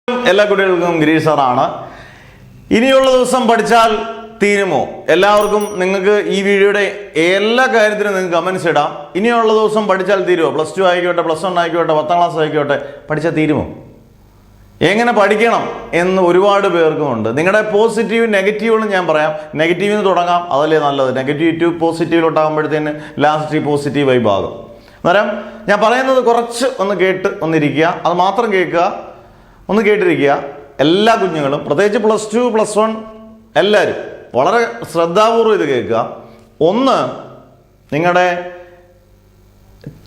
എല്ലാ കുട്ടികൾക്കും ഗിരീഷ് സാറാണ്. ഇനിയുള്ള ദിവസം പഠിച്ചാൽ തീരുമോ? എല്ലാവർക്കും നിങ്ങൾക്ക് ഈ വീഡിയോയുടെ എല്ലാ കാര്യത്തിനും നിങ്ങൾക്ക് കമന്റ്സ് ഇടാം. ഇനിയുള്ള ദിവസം പഠിച്ചാൽ തീരുമോ? +2 ആയിക്കോട്ടെ, +1 ആയിക്കോട്ടെ, 10ാം ക്ലാസ് ആയിക്കോട്ടെ, പഠിച്ചാൽ തീരുമോ? എങ്ങനെ പഠിക്കണം എന്ന് ഒരുപാട് പേർക്കും ഉണ്ട്. നിങ്ങളുടെ പോസിറ്റീവ് നെഗറ്റീവുകളും ഞാൻ പറയാം. നെഗറ്റീവിൽ നിന്ന് തുടങ്ങാം, അതല്ലേ നല്ലത്. നെഗറ്റീവ് ടു പോസിറ്റീവിലോട്ടാകുമ്പോഴത്തേന് ലാസ്റ്റ് പോസിറ്റീവ് വൈബ് ആകും. അന്നേരം ഞാൻ പറയുന്നത് കുറച്ച് ഒന്ന് കേട്ട് ഒന്നിരിക്കുക, അത് മാത്രം കേൾക്കുക, ഒന്ന് കേട്ടിരിക്കുക. എല്ലാ കുഞ്ഞുങ്ങളും, പ്രത്യേകിച്ച് +2, +1 എല്ലാവരും വളരെ ശ്രദ്ധാപൂർവ്വം ഇത് കേൾക്കുക. ഒന്ന്, നിങ്ങളുടെ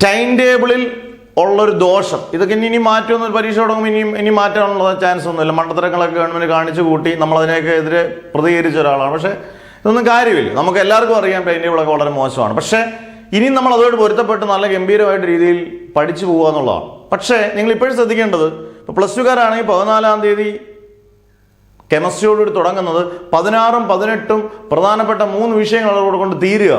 ടൈം ടേബിളിൽ ഉള്ളൊരു ദോഷം. ഇതൊക്കെ ഇനി മാറ്റമൊന്നും, പരീക്ഷ തുടങ്ങുമ്പോൾ ഇനി മാറ്റാനുള്ള ചാൻസ് ഒന്നുമില്ല. മണ്ടത്തരങ്ങളൊക്കെ ഗവൺമെൻറ് കാണിച്ചു കൂട്ടി നമ്മളതിനൊക്കെ എതിരെ പ്രതികരിച്ച ഒരാളാണ്. പക്ഷേ ഇതൊന്നും കാര്യമില്ല. നമുക്ക് എല്ലാവർക്കും അറിയാം ടൈം ടേബിളൊക്കെ വളരെ മോശമാണ്. പക്ഷേ ഇനി നമ്മൾ അതുമായിട്ട് പൊരുത്തപ്പെട്ട് നല്ല ഗംഭീരമായിട്ട് രീതിയിൽ പഠിച്ചു പോകുക എന്നുള്ളതാണ്. പക്ഷേ നിങ്ങൾ ഇപ്പോഴും ശ്രദ്ധിക്കേണ്ടത്, ഇപ്പോൾ +2കാരാണെങ്കിൽ 14-ാം തീയതി കെമിസ്ട്രിയോടുകൂടി തുടങ്ങുന്നത് 16ഉം 18ഉം പ്രധാനപ്പെട്ട 3 വിഷയങ്ങളോട് കൊണ്ട് തീരുക.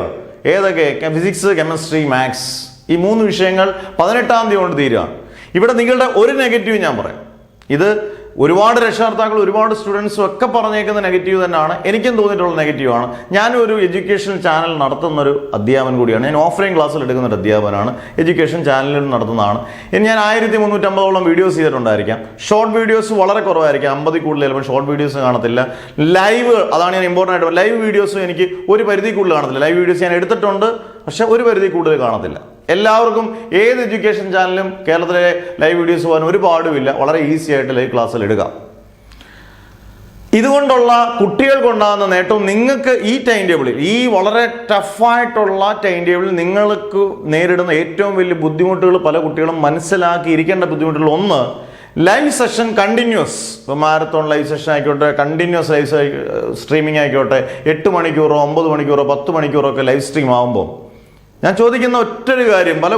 ഏതൊക്കെ? Physics, chemistry, maths. ഈ 3 വിഷയങ്ങൾ 18ാം തീയതി കൊണ്ട് തീരുകയാണ്. ഇവിടെ നിങ്ങളുടെ ഒരു നെഗറ്റീവ് ഞാൻ പറയാം. ഇത് ഒരുപാട് രക്ഷകർത്താക്കൾ, ഒരുപാട് സ്റ്റുഡൻസും ഒക്കെ പറഞ്ഞേക്കുന്ന നെഗറ്റീവ് തന്നെയാണ്. എനിക്കും തോന്നിയിട്ടുള്ള നെഗറ്റീവാണ്. ഞാനും ഒരു എഡ്യൂക്കേഷൻ ചാനൽ നടത്തുന്നൊരു അധ്യാപകൻ കൂടിയാണ്. ഞാൻ ഓഫ്ലൈൻ ക്ലാസ്സിൽ എടുക്കുന്ന ഒരു അധ്യാപകനാണ്. എഡ്യൂക്കേഷൻ ചാനലിൽ നടത്തുന്നതാണ്. ഇനി ഞാൻ 1350ഓളം വീഡിയോസ് ചെയ്തിട്ടുണ്ടായിരിക്കാം. ഷോർട്ട് വീഡിയോസ് വളരെ കുറവായിരിക്കും, 50 കൂടുതൽ ചിലപ്പോൾ ഷോർട്ട് വീഡിയോസ് കാണത്തില്ല. ലൈവ്, അതാണ് ഞാൻ ഇമ്പോർട്ടൻ്റ് ആയിട്ട്, ലൈവ് വീഡിയോസും എനിക്ക് ഒരു പരിധി കൂടുതൽ കാണത്തില്ല. ലൈവ് വീഡിയോസ് ഞാൻ എടുത്തിട്ടുണ്ട്, പക്ഷെ ഒരു പരിധി കൂടുതൽ കാണത്തില്ല. എല്ലാവർക്കും ഏത് എഡ്യൂക്കേഷൻ ചാനലും കേരളത്തിലെ ലൈവ് വീഡിയോസ് പോകാൻ ഒരു പാടുമില്ല. വളരെ ഈസി ആയിട്ട് ലൈവ് ക്ലാസ്സിൽ എടുക്കാം. ഇതുകൊണ്ടുള്ള കുട്ടികൾക്കുണ്ടാകുന്ന നേട്ടവും, നിങ്ങൾക്ക് ഈ ടൈം ടേബിളിൽ, ഈ വളരെ ടഫായിട്ടുള്ള ടൈം ടേബിളിൽ നിങ്ങൾക്ക് നേരിടുന്ന ഏറ്റവും വലിയ ബുദ്ധിമുട്ടുകൾ, പല കുട്ടികളും മനസ്സിലാക്കിയിരിക്കേണ്ട ബുദ്ധിമുട്ടുകൾ, ഒന്ന്, ലൈവ് സെഷൻ കണ്ടിന്യൂസ്. ഇപ്പോൾ മാരത്തോൺ ലൈവ് സെഷൻ ആയിക്കോട്ടെ, കണ്ടിന്യൂസ് ലൈവ് സ്ട്രീമിംഗ് ആയിക്കോട്ടെ, 8 മണിക്കൂറോ 9 മണിക്കൂറോ 10 മണിക്കൂറോ ഒക്കെ ലൈവ് സ്ട്രീം ആകുമ്പോൾ ഞാൻ ചോദിക്കുന്ന ഒറ്റൊരു കാര്യം, പല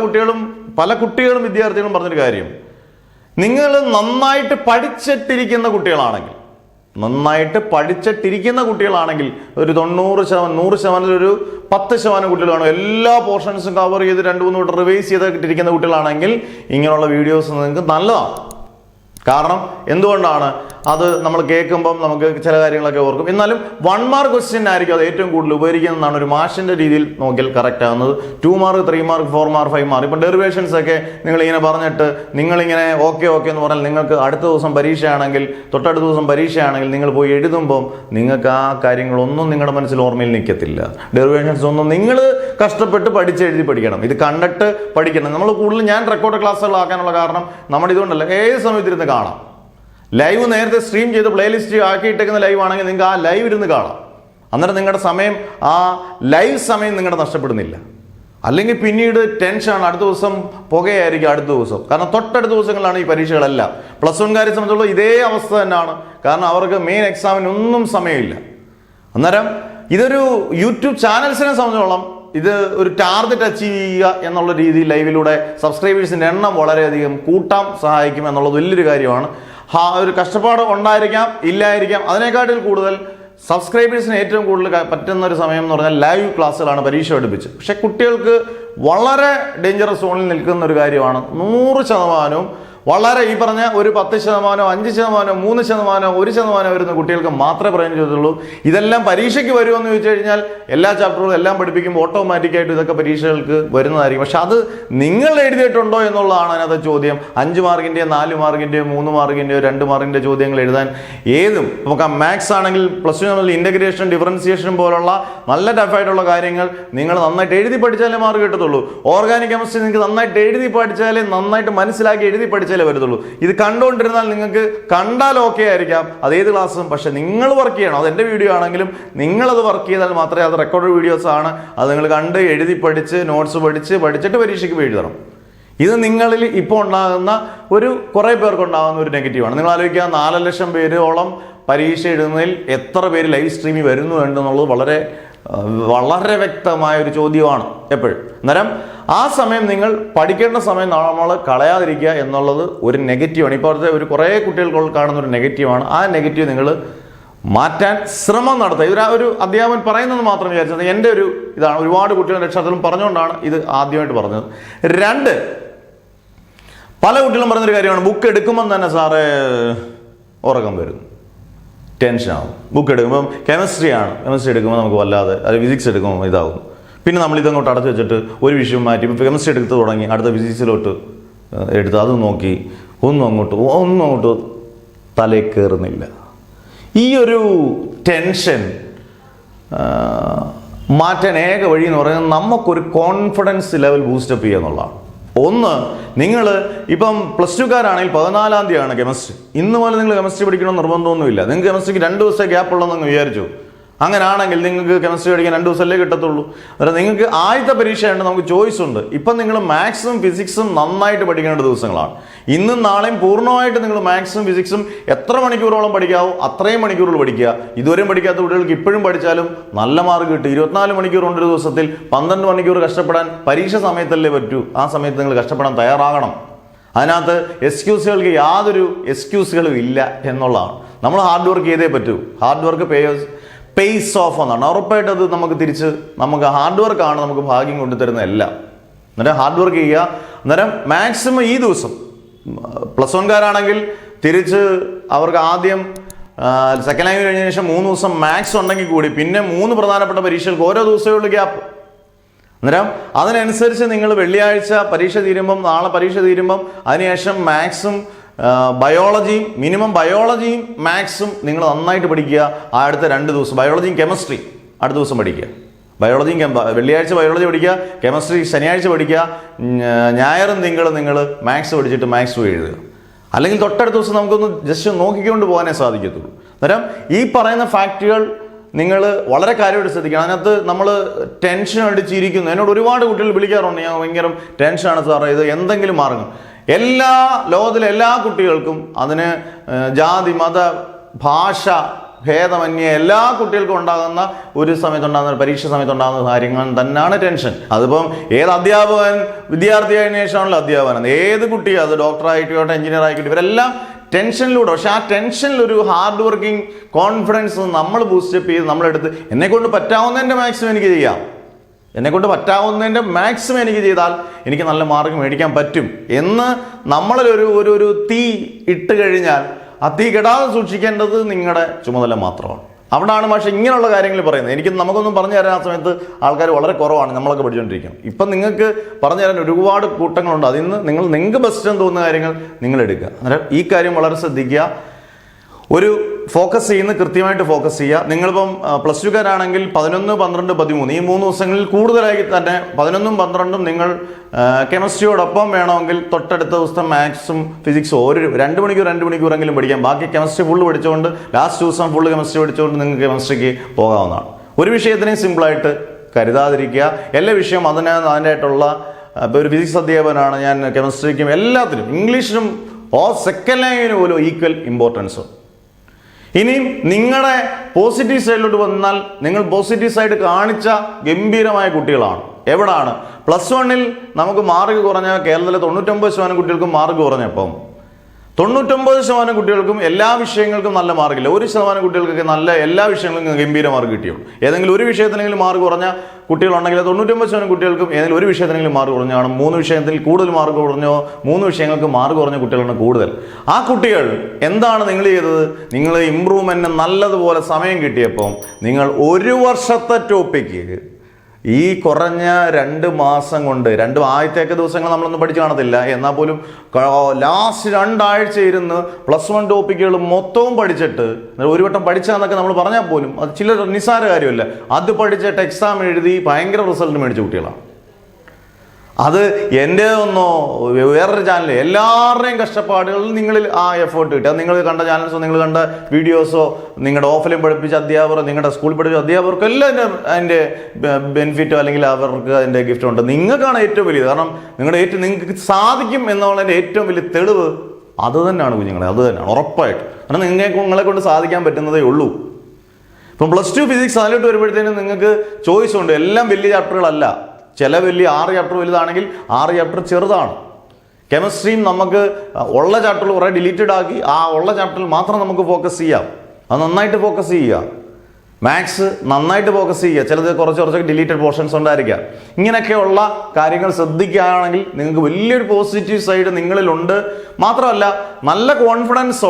കുട്ടികളും വിദ്യാർത്ഥികളും പറഞ്ഞൊരു കാര്യം, നിങ്ങൾ നന്നായിട്ട് പഠിച്ചിട്ടിരിക്കുന്ന കുട്ടികളാണെങ്കിൽ, ഒരു 100% ഒരു 10% കുട്ടികളാണ് എല്ലാ പോർഷൻസും കവർ ചെയ്ത് 2-3 വട്ടം റിവൈസ് ചെയ്തിട്ടിരിക്കുന്ന കുട്ടികളാണെങ്കിൽ ഇങ്ങനെയുള്ള വീഡിയോസ് നിങ്ങൾക്ക് നല്ലതാണ്. കാരണം എന്തുകൊണ്ടാണ്? അത് നമ്മൾ കേൾക്കുമ്പം നമുക്ക് ചില കാര്യങ്ങളൊക്കെ ഓർക്കും. എന്നാലും 1 മാർക്ക് ക്വസ്റ്റ്യൻ ആയിരിക്കും അത് ഏറ്റവും കൂടുതൽ ഉപകരിക്കുന്നതാണ് ഒരു മാഷിന്റെ രീതിയിൽ നോക്കിയാൽ കറക്റ്റ് ആകുന്നത്. 2 മാർക്ക്, 3 മാർക്ക്, 4 മാർക്ക്, 5 മാർക്ക്. ഇപ്പം ഡെറിവേഷൻസ് ഒക്കെ നിങ്ങളിങ്ങനെ പറഞ്ഞിട്ട് നിങ്ങളിങ്ങനെ ഓക്കെ എന്ന് പറഞ്ഞാൽ നിങ്ങൾക്ക് അടുത്ത ദിവസം പരീക്ഷയാണെങ്കിൽ, തൊട്ടടുത്ത ദിവസം പരീക്ഷയാണെങ്കിൽ നിങ്ങൾ പോയി എഴുതുമ്പം നിങ്ങൾക്ക് ആ കാര്യങ്ങളൊന്നും നിങ്ങളുടെ മനസ്സിൽ ഓർമ്മയിൽ നിൽക്കത്തില്ല. ഡെറിവേഷൻസ് ഒന്നും നിങ്ങൾ കഷ്ടപ്പെട്ട് പഠിച്ചെഴുതി പഠിക്കണം. ഇത് കണ്ടിട്ട് പഠിക്കണം. നമ്മൾ കൂടുതലും ഞാൻ റെക്കോർഡ് ക്ലാസ്സുകളാക്കാനുള്ള കാരണം നമ്മുടെ ഇതുകൊണ്ടല്ല, ഏത് സമയത്തിരുന്ന് കാണാം. ലൈവ് നേരത്തെ സ്ട്രീം ചെയ്ത് പ്ലേലിസ്റ്റ് ആക്കിയിട്ടേക്കുന്ന ലൈവ് ആണെങ്കിൽ നിങ്ങൾക്ക് ആ ലൈവ് ഇരുന്ന് കാണാം. അന്നേരം നിങ്ങളുടെ സമയം, ആ ലൈവ് സമയം നിങ്ങളുടെ നഷ്ടപ്പെടുന്നില്ല. അല്ലെങ്കിൽ പിന്നീട് ടെൻഷനാണ്, അടുത്ത ദിവസം പുകയായിരിക്കും അടുത്ത ദിവസം. കാരണം തൊട്ടടുത്ത ദിവസങ്ങളിലാണ് ഈ പരീക്ഷകളെല്ലാം. +1കാരെ സംബന്ധിച്ചുള്ള ഇതേ അവസ്ഥ തന്നെയാണ്. കാരണം അവർക്ക് മെയിൻ എക്സാമിനൊന്നും സമയമില്ല. അന്നേരം ഇതൊരു യൂട്യൂബ് ചാനൽസിനെ സംബന്ധിച്ചോളം ഇത് ഒരു ടാർഗറ്റ് അച്ചീവ് ചെയ്യുക എന്നുള്ള രീതിയിൽ ലൈവിലൂടെ സബ്സ്ക്രൈബേഴ്സിൻ്റെ എണ്ണം വളരെയധികം കൂട്ടാൻ സഹായിക്കും എന്നുള്ളത് വലിയൊരു കാര്യമാണ്. ഒരു കഷ്ടപ്പാട് ഉണ്ടായിരിക്കാം, ഇല്ലായിരിക്കാം. അതിനേക്കാട്ടിൽ കൂടുതൽ സബ്സ്ക്രൈബേഴ്സിന് ഏറ്റവും കൂടുതൽ പറ്റുന്ന ഒരു സമയം എന്ന് പറഞ്ഞാൽ ലൈവ് ക്ലാസ്സുകളാണ്, പരീക്ഷ പഠിപ്പിച്ച്. പക്ഷെ കുട്ടികൾക്ക് വളരെ ഡേഞ്ചറസ് സോണിൽ നിൽക്കുന്ന ഒരു കാര്യമാണ്. 100% വളരെ ഈ പറഞ്ഞ ഒരു 10%, 5%, 3%, 1% വരുന്ന കുട്ടികൾക്ക് മാത്രമേ പ്രയോജനം ചെയ്തുള്ളൂ. ഇതെല്ലാം പരീക്ഷയ്ക്ക് വരുമെന്ന് ചോദിച്ചു കഴിഞ്ഞാൽ എല്ലാ ചാപ്റ്ററുകളും എല്ലാം പഠിപ്പിക്കുമ്പോൾ ഓട്ടോമാറ്റിക്കായിട്ട് ഇതൊക്കെ പരീക്ഷകൾക്ക് വരുന്നതായിരിക്കും. പക്ഷെ അത് നിങ്ങൾ എഴുതിയിട്ടുണ്ടോ എന്നുള്ളതാണ് അതിനകത്ത് ചോദ്യം. 5 മാർക്കിൻ്റെയോ 4 മാർക്കിൻ്റെയോ 3 മാർക്കിൻ്റെയോ 2 മാർക്കിൻ്റെ ചോദ്യങ്ങൾ എഴുതാൻ ഏതും, നമുക്ക് മാത്സ് ആണെങ്കിൽ +2 ഇൻ്റഗ്രേഷൻ, ഡിഫറൻസിയേഷൻ പോലുള്ള നല്ല ടഫായിട്ടുള്ള കാര്യങ്ങൾ നിങ്ങൾ നന്നായിട്ട് എഴുതി പഠിച്ചാലേ മാർക്ക് കിട്ടത്തുള്ളൂ. ഓർഗാനിക് കെമിസ്ട്രി നിങ്ങൾക്ക് നന്നായിട്ട് എഴുതി പഠിച്ചാലേ, നന്നായിട്ട് മനസ്സിലാക്കി എഴുതി പഠിച്ചാലേ വരുത്തുള്ളൂ. ഇത് കണ്ടുകൊണ്ടിരുന്നാൽ നിങ്ങൾക്ക് കണ്ടാൽ ഓക്കെ ആയിരിക്കാം അതേത് ക്ലാസ്സും, പക്ഷെ നിങ്ങൾ വർക്ക് ചെയ്യണം. അത് എൻ്റെ വീഡിയോ ആണെങ്കിലും നിങ്ങളത് വർക്ക് ചെയ്താൽ മാത്രമേ, അത് റെക്കോർഡ് വീഡിയോസ് ആണ്, അത് നിങ്ങൾ കണ്ട് എഴുതി പഠിച്ച് നോട്ട്സ് പഠിച്ചിട്ട് പരീക്ഷയ്ക്ക് എഴുതണം. ഇത് നിങ്ങളിൽ ഇപ്പോൾ ഉണ്ടാകുന്ന കുറേ പേർക്കുണ്ടാകുന്ന ഒരു നെഗറ്റീവാണ്. നിങ്ങൾ ആലോചിക്കുക, 4 ലക്ഷം പേരോളം പരീക്ഷ എഴുതുന്നതിൽ എത്ര പേര് ലൈവ് സ്ട്രീമിൽ വരുന്നു എന്നുള്ളത് വളരെ വ്യക്തമായ ഒരു ചോദ്യമാണ് എപ്പോഴും. അന്നേരം ആ സമയം നിങ്ങൾ പഠിക്കേണ്ട സമയം നമ്മൾ കളയാതിരിക്കുക എന്നുള്ളത് ഒരു നെഗറ്റീവാണ്. ഇപ്പോഴത്തെ കുറേ കുട്ടികൾക്ക് കാണുന്ന ഒരു നെഗറ്റീവാണ്. ആ നെഗറ്റീവ് നിങ്ങൾ മാറ്റാൻ ശ്രമം നടത്തുക. ഒരു അധ്യാപകൻ പറയുന്നത് മാത്രം വിചാരിച്ചത് എൻ്റെ ഒരു ഇതാണ്. ഒരുപാട് കുട്ടികളുടെ രക്ഷാകർത്താക്കളും പറഞ്ഞുകൊണ്ടാണ് ഇത് ആദ്യമായിട്ട് പറഞ്ഞത്. 2, പല കുട്ടികളും പറഞ്ഞൊരു കാര്യമാണ്, ബുക്ക് എടുക്കുമ്പം തന്നെ സാറേ ഉറക്കം വരുന്നു, ടെൻഷനാകും. ബുക്ക് എടുക്കുമ്പം കെമിസ്ട്രി എടുക്കുമ്പോൾ നമുക്ക് വല്ലാതെ, അത് ഫിസിക്സ് എടുക്കുമ്പോൾ ഇതാകും. പിന്നെ നമ്മൾ ഇതങ്ങോട്ട് അടച്ചു വെച്ചിട്ട് ഒരു വിഷയം മാറ്റി ഇപ്പോൾ കെമിസ്ട്രി എടുത്ത് തുടങ്ങി, അടുത്ത ഫിസിക്സിലോട്ട് എടുത്ത് അത് നോക്കി ഒന്നും അങ്ങോട്ട് തലയിൽ കയറുന്നില്ല. ഈ ഒരു ടെൻഷൻ മാറ്റാൻ ഏക വഴി എന്ന് പറയുന്നത് നമുക്കൊരു കോൺഫിഡൻസ് ലെവൽ ബൂസ്റ്റപ്പ് ചെയ്യുക എന്നുള്ളതാണ്. ഒന്ന്, നിങ്ങൾ ഇപ്പം +2കാരാണെങ്കിൽ 14-ാം തീയതിയാണ് കെമിസ്ട്രി. ഇന്ന് പോലെ നിങ്ങൾ കെമിസ്ട്രി പഠിക്കണമെന്ന് നിർബന്ധമൊന്നുമില്ല. നിങ്ങൾക്ക് കെമിസ്ട്രിക്ക് 2 ദിവസത്തെ ഗ്യാപ്പ് ഉള്ളതെന്ന് വിചാരിച്ചു. അങ്ങനെയാണെങ്കിൽ നിങ്ങൾക്ക് കെമിസ്ട്രി പഠിക്കാൻ 2 ദിവസമല്ലേ കിട്ടത്തുള്ളൂ. അതായത് നിങ്ങൾക്ക് ആദ്യത്തെ പരീക്ഷയുണ്ട്, നമുക്ക് ചോയ്സ് ഉണ്ട്. ഇപ്പം നിങ്ങൾ മാത്സും ഫിസിക്സും നന്നായിട്ട് പഠിക്കേണ്ട ദിവസങ്ങളാണ്. ഇന്നും നാളെയും പൂർണ്ണമായിട്ട് നിങ്ങൾ മാത്സും ഫിസിക്സും എത്ര മണിക്കൂറോളം പഠിക്കാവോ അത്രയും മണിക്കൂറുകൾ പഠിക്കുക. ഇതുവരെയും പഠിക്കാത്ത കുട്ടികൾക്ക് ഇപ്പോഴും പഠിച്ചാലും നല്ല മാർക്ക് കിട്ടും. 24 മണിക്കൂറുണ്ട് ഒരു ദിവസത്തിൽ. 12 മണിക്കൂർ കഷ്ടപ്പെടാൻ പരീക്ഷ സമയത്തല്ലേ പറ്റൂ. ആ സമയത്ത് നിങ്ങൾ കഷ്ടപ്പെടാൻ തയ്യാറാകണം. അതിനകത്ത് എക്സ്ക്യൂസുകൾക്ക് യാതൊരു എക്സ്ക്യൂസുകളും ഇല്ല എന്നുള്ളതാണ്. നമ്മൾ ഹാർഡ് വർക്ക് ചെയ്തേ പറ്റൂ. ഹാർഡ് വർക്ക് പേസ് ഓഫ് എന്നാണ്. ഉറപ്പായിട്ട് അത് നമുക്ക് ഹാർഡ് വർക്കാണ് നമുക്ക് ഭാഗ്യം കൊണ്ടുതരുന്ന എല്ലാം. അന്നേരം ഹാർഡ് വർക്ക് ചെയ്യുക. അന്നേരം മാക്സിമം ഈ ദിവസം +1കാരാണെങ്കിൽ തിരിച്ച് അവർക്ക് ആദ്യം സെക്കൻഡ് ലാംഗ്വേജ് കഴിഞ്ഞ ശേഷം 3 ദിവസം മാത്സ് ഉണ്ടെങ്കിൽ കൂടി പിന്നെ 3 പ്രധാനപ്പെട്ട പരീക്ഷകൾക്ക് ഓരോ ദിവസമേ ഉള്ളൂ ഗ്യാപ്പ്. അന്നേരം അതിനനുസരിച്ച് നിങ്ങൾ വെള്ളിയാഴ്ച പരീക്ഷ തീരുമ്പം, നാളെ പരീക്ഷ തീരുമ്പം അതിനുശേഷം മാത്സും ബയോളജിയും, മിനിമം ബയോളജിയും മാത്സും നിങ്ങൾ നന്നായിട്ട് പഠിക്കുക. ആ അടുത്ത 2 ദിവസം ബയോളജിയും കെമിസ്ട്രി അടുത്ത ദിവസം പഠിക്കുക. വെള്ളിയാഴ്ച ബയോളജി പഠിക്കുക, കെമിസ്ട്രി ശനിയാഴ്ച പഠിക്കുക, ഞായറും തിങ്കളും നിങ്ങൾ മാത്സ് പഠിച്ചിട്ട് മാത്സ് എഴുതുക. അല്ലെങ്കിൽ തൊട്ടടുത്ത ദിവസം നമുക്കൊന്ന് ജസ്റ്റ് നോക്കിക്കൊണ്ട് പോകാനേ സാധിക്കത്തുള്ളൂ. അന്നേരം ഈ പറയുന്ന ഫാക്റ്റുകൾ നിങ്ങൾ വളരെ കാര്യമായിട്ട് ശ്രദ്ധിക്കണം. അതിനകത്ത് നമ്മൾ ടെൻഷൻ അടിച്ചിരിക്കുന്നു. എന്നോട് ഒരുപാട് കുട്ടികൾ വിളിക്കാറുണ്ട്, ഞാൻ ഭയങ്കര ടെൻഷനാണ് സാറേ, ഇത് എന്തെങ്കിലും മാർഗം. ലോകത്തിലെ എല്ലാ കുട്ടികൾക്കും അതിന് ജാതി മത ഭാഷ ഭേദമന്യേ എല്ലാ കുട്ടികൾക്കും ഉണ്ടാകുന്ന ഒരു സമയത്തുണ്ടാകുന്ന പരീക്ഷ സമയത്തുണ്ടാകുന്ന കാര്യങ്ങൾ തന്നെയാണ് ടെൻഷൻ. അതിപ്പം ഏത് അധ്യാപകൻ വിദ്യാർത്ഥിയായതിനു ശേഷമാണല്ലോ അധ്യാപകൻ. ഏത് കുട്ടി, അത് ഡോക്ടറായിക്കോട്ടെ എഞ്ചിനീയർ ആയിക്കോട്ടെ, ഇവരെല്ലാം ടെൻഷനിലൂടെ. പക്ഷെ ആ ടെൻഷനിലൊരു ഹാർഡ് വർക്കിംഗ് കോൺഫിഡൻസ് നമ്മൾ ബൂസ്റ്റപ്പ് ചെയ്ത് നമ്മളെടുത്ത് എന്നെക്കൊണ്ട് പറ്റാവുന്നതിൻ്റെ മാക്സിമം എനിക്ക് ചെയ്യാം, എന്നെക്കൊണ്ട് പറ്റാവുന്നതിൻ്റെ മാക്സിമം എനിക്ക് ചെയ്താൽ എനിക്ക് നല്ല മാർക്ക് മേടിക്കാൻ പറ്റും എന്ന് നമ്മളൊരു തീ ഇട്ട് കഴിഞ്ഞാൽ ആ തീ കെടാതെ സൂക്ഷിക്കേണ്ടത് നിങ്ങളുടെ ചുമതല മാത്രമാണ്. അവിടാണ് പക്ഷേ ഇങ്ങനെയുള്ള കാര്യങ്ങൾ പറയുന്നത്. നമുക്കൊന്നും പറഞ്ഞു തരാൻ ആ സമയത്ത് ആൾക്കാർ വളരെ കുറവാണ്. നമ്മളൊക്കെ പഠിച്ചുകൊണ്ടിരിക്കും. ഇപ്പം നിങ്ങൾക്ക് പറഞ്ഞു തരാൻ ഒരുപാട് കൂട്ടങ്ങളുണ്ട്. അതിൽ നിന്ന് നിങ്ങൾക്ക് ബെസ്റ്റ് എന്ന് തോന്നുന്ന കാര്യങ്ങൾ നിങ്ങൾ എടുക്കുക. അന്നേരം ഈ കാര്യം വളരെ ശ്രദ്ധിക്കുക. ഒരു ഫോക്കസ് ചെയ്യുന്ന കൃത്യമായിട്ട് ഫോക്കസ് ചെയ്യുക. നിങ്ങളിപ്പം +2കാരാണെങ്കിൽ 11, 12, 13 ഈ 3 ദിവസങ്ങളിൽ കൂടുതലായി തന്നെ 11ഉം 12ഉം നിങ്ങൾ കെമിസ്ട്രിയോടൊപ്പം വേണമെങ്കിൽ തൊട്ടടുത്ത ദിവസം മാത്സും ഫിസിക്സും 2 മണിക്കൂറെങ്കിലും പഠിക്കാം. ബാക്കി കെമിസ്ട്രി ഫുള്ള് പഠിച്ചുകൊണ്ട് ലാസ്റ്റ് ദിവസം ഫുള്ള് കെമിസ്ട്രി പഠിച്ചുകൊണ്ട് നിങ്ങൾക്ക് കെമിസ്ട്രിക്ക് പോകാവുന്നതാണ്. ഒരു വിഷയത്തിനെയും സിമ്പിളായിട്ട് കരുതാതിരിക്കുക. എല്ലാ വിഷയവും അതിൻ്റെതായിട്ടുള്ള, ഇപ്പോൾ ഒരു ഫിസിക്സ് അധ്യാപകനാണ് ഞാൻ, കെമിസ്ട്രിക്കും എല്ലാത്തിനും ഇംഗ്ലീഷിനും സെക്കൻഡ് ലാംഗ്വേജിന് പോലും ഈക്വൽ ഇമ്പോർട്ടൻസ്. ഇനിയും നിങ്ങളുടെ പോസിറ്റീവ് സൈഡിലോട്ട് വന്നാൽ നിങ്ങൾ പോസിറ്റീവ് സൈഡ് കാണിച്ച ഗംഭീരമായ കുട്ടികളാണ്. എവിടാണ് +1-ൽ നമുക്ക് മാർക്ക് കുറഞ്ഞ കേരളത്തിലെ 99% കുട്ടികൾക്കും മാർക്ക് കുറഞ്ഞപ്പം 99% കുട്ടികൾക്കും എല്ലാ വിഷയങ്ങൾക്കും നല്ല മാർക്കില്ല. 1% കുട്ടികൾക്കൊക്കെ നല്ല എല്ലാ വിഷയങ്ങൾക്കും ഗംഭീര മാർക്ക് കിട്ടിയുള്ളൂ. ഏതെങ്കിലും ഒരു വിഷയത്തിനെങ്കിലും മാർക്ക് കുറഞ്ഞ കുട്ടികളുണ്ടെങ്കിൽ 99% കുട്ടികൾക്കും ഏതെങ്കിലും ഒരു വിഷയത്തിനെങ്കിലും മാർക്ക് കുറഞ്ഞു കാണും. 3 വിഷയത്തിൽ കൂടുതൽ മാർക്ക് കുറഞ്ഞോ 3 വിഷയങ്ങൾക്ക് മാർക്ക് കുറഞ്ഞ കുട്ടികളാണ് കൂടുതൽ. ആ കുട്ടികൾ എന്താണ് നിങ്ങൾ ചെയ്തത്? നിങ്ങൾ ഇമ്പ്രൂവ്മെന്റിന് നല്ലതുപോലെ സമയം കിട്ടിയപ്പോൾ നിങ്ങൾ 1 വർഷത്തെ ടോപ്പിക്ക് ഈ കുറഞ്ഞ 2 മാസം കൊണ്ട്, ആദ്യത്തെ ദിവസങ്ങൾ നമ്മളൊന്നും പഠിച്ചു കാണത്തില്ല, എന്നാൽ പോലും ലാസ്റ്റ് 2 ആഴ്ച ഇരുന്ന് +1 ടോപ്പിക്കുകൾ മൊത്തവും പഠിച്ചിട്ട്, ഒരു വട്ടം പഠിച്ചാന്നൊക്കെ നമ്മൾ പറഞ്ഞാൽ പോലും അത് ചില നിസ്സാര കാര്യമല്ല. അത് പഠിച്ചിട്ട് എക്സാം എഴുതി ഭയങ്കര റിസൾട്ട് മേടിച്ച കുട്ടികളാണ്. അത് എൻ്റെ ഒന്നോ വേറൊരു ചാനൽ, എല്ലാവരുടെയും കഷ്ടപ്പാടുകളിൽ നിങ്ങളിൽ ആ എഫേർട്ട് കിട്ടുക. അത് നിങ്ങൾ കണ്ട ചാനൽസോ നിങ്ങൾ കണ്ട വീഡിയോസോ നിങ്ങളുടെ ഓഫ്ലൈൻ പഠിപ്പിച്ച അധ്യാപകർ, നിങ്ങളുടെ സ്കൂളിൽ പഠിപ്പിച്ച അധ്യാപകർക്ക് എല്ലാം അതിൻ്റെ ബെനിഫിറ്റോ അല്ലെങ്കിൽ അവർക്ക് അതിൻ്റെ ഗിഫ്റ്റോ ഉണ്ട്. നിങ്ങൾക്കാണ് ഏറ്റവും വലിയത്. കാരണം നിങ്ങൾക്ക് സാധിക്കും എന്നുള്ളതിൻ്റെ ഏറ്റവും വലിയ തെളിവ് അത് തന്നെയാണ് കുഞ്ഞുങ്ങളെ, അത് തന്നെയാണ് ഉറപ്പായിട്ട്. കാരണം നിങ്ങളെ കൊണ്ട് സാധിക്കാൻ പറ്റുന്നതേ ഉള്ളൂ. ഇപ്പം +2 ഫിസിക്സ് അതിലോട്ട് വരുമ്പോഴത്തേനും നിങ്ങൾക്ക് ചോയ്സ് ഉണ്ട്. എല്ലാം വലിയ ചാപ്റ്ററുകളല്ല. ചില വലിയ 6 ചാപ്റ്റർ വലുതാണെങ്കിൽ 6 ചാപ്റ്റർ ചെറുതാണ്. കെമിസ്ട്രിയും നമുക്ക് ഉള്ള ചാപ്റ്ററിൽ കുറേ ഡിലീറ്റഡ് ആക്കി ആ ഉള്ള ചാപ്റ്ററിൽ മാത്രം നമുക്ക് ഫോക്കസ് ചെയ്യാം. അത് നന്നായിട്ട് ഫോക്കസ് ചെയ്യുക. മാത്സ് നന്നായിട്ട് ഫോക്കസ് ചെയ്യുക. ചിലത് കുറച്ചൊക്കെ ഡിലീറ്റഡ് പോർഷൻസ് ഉണ്ടായിരിക്കാം. ഇങ്ങനെയൊക്കെയുള്ള കാര്യങ്ങൾ ശ്രദ്ധിക്കുകയാണെങ്കിൽ നിങ്ങൾക്ക് വലിയൊരു പോസിറ്റീവ് സൈഡ് നിങ്ങളിലുണ്ട്. മാത്രമല്ല നല്ല കോൺഫിഡൻസ്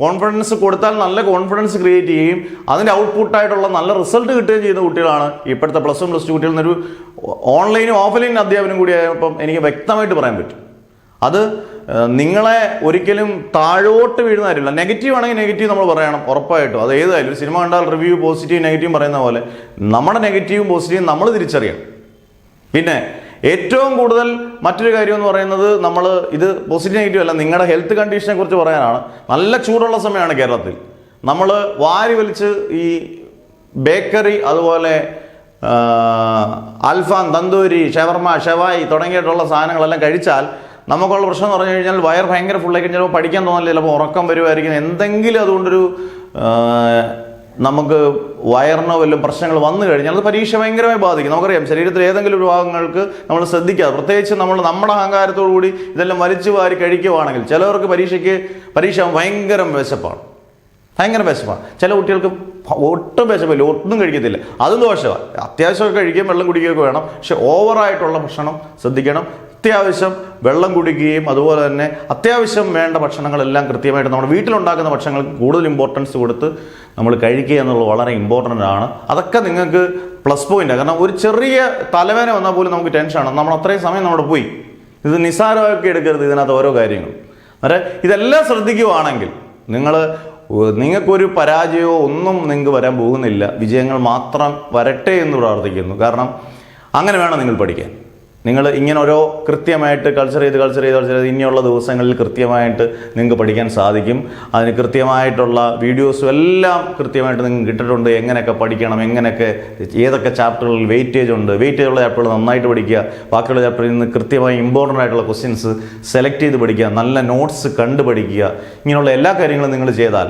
കോൺഫിഡൻസ് കൊടുത്താൽ നല്ല കോൺഫിഡൻസ് ക്രിയേറ്റ് ചെയ്യുകയും അതിൻ്റെ ഔട്ട്പുട്ടായിട്ടുള്ള നല്ല റിസൾട്ട് കിട്ടുകയും ചെയ്യുന്ന കുട്ടികളാണ് ഇപ്പോഴത്തെ പ്ലസ് 1 പ്ലസ് 2 കുട്ടികൾ. എന്നൊരു ഓൺലൈനും ഓഫ്ലൈൻ അധ്യാപനം കൂടിയായപ്പം എനിക്ക് വ്യക്തമായിട്ട് പറയാൻ പറ്റും. അത് നിങ്ങളെ ഒരിക്കലും താഴോട്ട് വീഴുന്ന കാര്യമില്ല. നെഗറ്റീവ് ആണെങ്കിൽ നെഗറ്റീവ് നമ്മൾ പറയണം ഉറപ്പായിട്ടും. അത് ഏതായാലും ഒരു സിനിമ കണ്ടാൽ റിവ്യൂ പോസിറ്റീവ് നെഗറ്റീവ് പറയുന്ന പോലെ നമ്മുടെ നെഗറ്റീവും പോസിറ്റീവും നമ്മൾ തിരിച്ചറിയണം. പിന്നെ ഏറ്റവും കൂടുതൽ മറ്റൊരു കാര്യം എന്ന് പറയുന്നത്, നമ്മൾ ഇത് പോസിറ്റീവ് നെഗറ്റീവ് അല്ല, നിങ്ങളുടെ ഹെൽത്ത് കണ്ടീഷനെ കുറിച്ച് പറയാനാണ്. നല്ല ചൂടുള്ള സമയമാണ് കേരളത്തിൽ. നമ്മൾ വാരി വലിച്ച് ഈ ബേക്കറി, അതുപോലെ അൽഫാം, തന്തൂരി, ഷവർമ, ഷവായി തുടങ്ങിയിട്ടുള്ള സാധനങ്ങളെല്ലാം കഴിച്ചാൽ നമുക്കുള്ള പ്രശ്നം എന്ന് പറഞ്ഞു കഴിഞ്ഞാൽ വയർ ഭയങ്കര ഫുള്ളായി കഴിഞ്ഞാൽ ചിലപ്പോൾ പഠിക്കാൻ തോന്നില്ല, ചിലപ്പോൾ ഉറക്കം വരുമായിരിക്കും. എന്തെങ്കിലും അതുകൊണ്ടൊരു നമുക്ക് വയറിനോ വല്ലതും പ്രശ്നങ്ങൾ വന്നു കഴിഞ്ഞാൽ അത് പരീക്ഷ ഭയങ്കരമായി ബാധിക്കും. നമുക്കറിയാം, ശരീരത്തിൽ ഏതെങ്കിലും ഒരു ഭാഗങ്ങൾക്ക് നമ്മൾ ശ്രദ്ധിക്കാതെ, പ്രത്യേകിച്ച് നമ്മുടെ അഹങ്കാരത്തോടു കൂടി ഇതെല്ലാം വലിച്ചു വാരി കഴിക്കുവാണെങ്കിൽ ചിലവർക്ക് പരീക്ഷ ഭയങ്കര വിശപ്പാണ്. ചില കുട്ടികൾക്ക് ഒട്ടും വിശപ്പില്ല, ഒട്ടും കഴിക്കത്തില്ല. അതും ദോഷമാണ്. അത്യാവശ്യമൊക്കെ കഴിക്കുകയും വെള്ളം കുടിക്കുകയൊക്കെ വേണം. പക്ഷെ ഓവറായിട്ടുള്ള ഭക്ഷണം ശ്രദ്ധിക്കണം. അത്യാവശ്യം വെള്ളം കുടിക്കുകയും അതുപോലെ തന്നെ അത്യാവശ്യം വേണ്ട ഭക്ഷണങ്ങളെല്ലാം കൃത്യമായിട്ട് നമ്മുടെ വീട്ടിലുണ്ടാക്കുന്ന ഭക്ഷണങ്ങൾക്ക് കൂടുതൽ ഇമ്പോർട്ടൻസ് കൊടുത്ത് നമ്മൾ കഴിക്കുക എന്നുള്ളത് വളരെ ഇമ്പോർട്ടൻ്റ് ആണ്. അതൊക്കെ നിങ്ങൾക്ക് പ്ലസ് പോയിൻ്റാണ്. കാരണം ഒരു ചെറിയ തലവേദന വന്നാൽ പോലും നമുക്ക് ടെൻഷനാണ്. നമ്മൾ അത്രയും സമയം നമ്മുടെ പോയി. ഇത് നിസ്സാരമാക്കി എടുക്കരുത് ഇതിനകത്ത് ഓരോ കാര്യങ്ങൾ. അന്നേരം ഇതെല്ലാം ശ്രദ്ധിക്കുകയാണെങ്കിൽ നിങ്ങൾക്കൊരു പരാജയമോ ഒന്നും നിങ്ങൾക്ക് വരാൻ പോകുന്നില്ല. വിജയങ്ങൾ മാത്രം വരട്ടെ എന്ന് പ്രാർത്ഥിക്കുന്നു. കാരണം അങ്ങനെ വേണം നിങ്ങൾ പഠിക്കാൻ. നിങ്ങൾ ഇങ്ങനെ ഓരോ കൃത്യമായിട്ട് കൾച്ചർ ചെയ്ത് ഇനിയുള്ള ദിവസങ്ങളിൽ കൃത്യമായിട്ട് നിങ്ങൾക്ക് പഠിക്കാൻ സാധിക്കും. അതിന് കൃത്യമായിട്ടുള്ള വീഡിയോസും എല്ലാം കൃത്യമായിട്ട് നിങ്ങൾക്ക് കിട്ടിയിട്ടുണ്ട്. എങ്ങനെയൊക്കെ പഠിക്കണം, ഏതൊക്കെ ചാപ്റ്ററുകളിൽ വെയിറ്റേജ് ഉണ്ട്, വെയിറ്റേജുള്ള ചാപ്റ്ററുകൾ നന്നായിട്ട് പഠിക്കുക. ബാക്കിയുള്ള ചാപ്റ്ററിൽ നിന്ന് കൃത്യമായി ഇമ്പോർട്ടൻ്റ് ആയിട്ടുള്ള ക്വസ്റ്റ്യൻസ് സെലക്ട് ചെയ്ത് പഠിക്കുക, നല്ല നോട്ട്സ് കണ്ട് പഠിക്കുക. ഇങ്ങനെയുള്ള എല്ലാ കാര്യങ്ങളും നിങ്ങൾ ചെയ്താൽ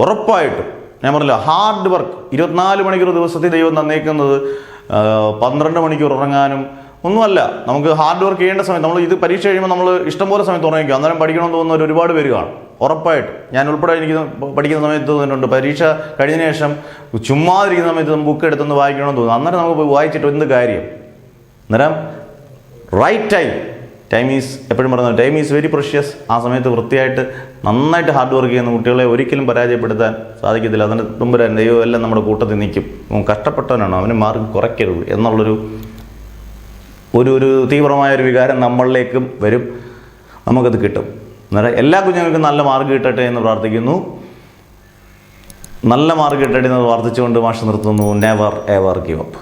ഉറപ്പായിട്ടും, ഞാൻ പറഞ്ഞല്ലോ, ഹാർഡ് വർക്ക് 24 മണിക്കൂർ ദിവസത്തിൽ ദൈവം തന്നേക്കുന്നത് 12 മണിക്കൂർ ഉറങ്ങാനും ഒന്നുമല്ല. നമുക്ക് ഹാർഡ് വർക്ക് ചെയ്യേണ്ട സമയത്ത് നമ്മൾ ഇത് പരീക്ഷ കഴിയുമ്പോൾ നമ്മൾ ഇഷ്ടംപോലെ സമയത്ത് ഉറങ്ങിക്കും. അന്നേരം പഠിക്കണമെന്ന് തോന്നുന്നവർ ഒരുപാട് പേര് കാണും. ഉറപ്പായിട്ട് ഞാൻ ഉൾപ്പെടെ എനിക്ക് പഠിക്കുന്ന സമയത്ത് തോന്നിയിട്ടുണ്ട്. പരീക്ഷ കഴിഞ്ഞതിന് ശേഷം ചുമ്മാതിരിക്കുന്ന സമയത്ത് ബുക്ക് എടുത്തൊന്ന് വായിക്കണമെന്ന് തോന്നുന്നു. അന്നേരം നമുക്ക് പോയി വായിച്ചിട്ട് എന്ത് കാര്യം. അന്നേരം റൈറ്റ് ടൈം എപ്പോഴും പറയുന്നത് ടൈം ഈസ് വെരി പ്രഷ്യസ്. ആ സമയത്ത് വൃത്തിയായിട്ട് നന്നായിട്ട് ഹാർഡ് വർക്ക് ചെയ്യുന്ന കുട്ടികളെ ഒരിക്കലും പരാജയപ്പെടുത്താൻ സാധിക്കത്തില്ല. അതിന് മുമ്പ് ദൈവം എല്ലാം നമ്മുടെ കൂട്ടത്തിൽ നിൽക്കും. കഷ്ടപ്പെട്ടവനാണ്, അവന് മാർക്ക് കുറയ്ക്കരുത് എന്നുള്ളൊരു തീവ്രമായൊരു വികാരം നമ്മളിലേക്കും വരും. നമുക്കത് കിട്ടും. അന്നേരം എല്ലാ കുഞ്ഞുങ്ങൾക്കും നല്ല മാർക്ക് കിട്ടട്ടെ എന്ന് പ്രാർത്ഥിക്കുന്നു. നല്ല മാർക്ക് കിട്ടട്ടെ എന്ന് പ്രാർത്ഥിച്ചുകൊണ്ട് മാഷ് നിർത്തുന്നു. Never ever give up.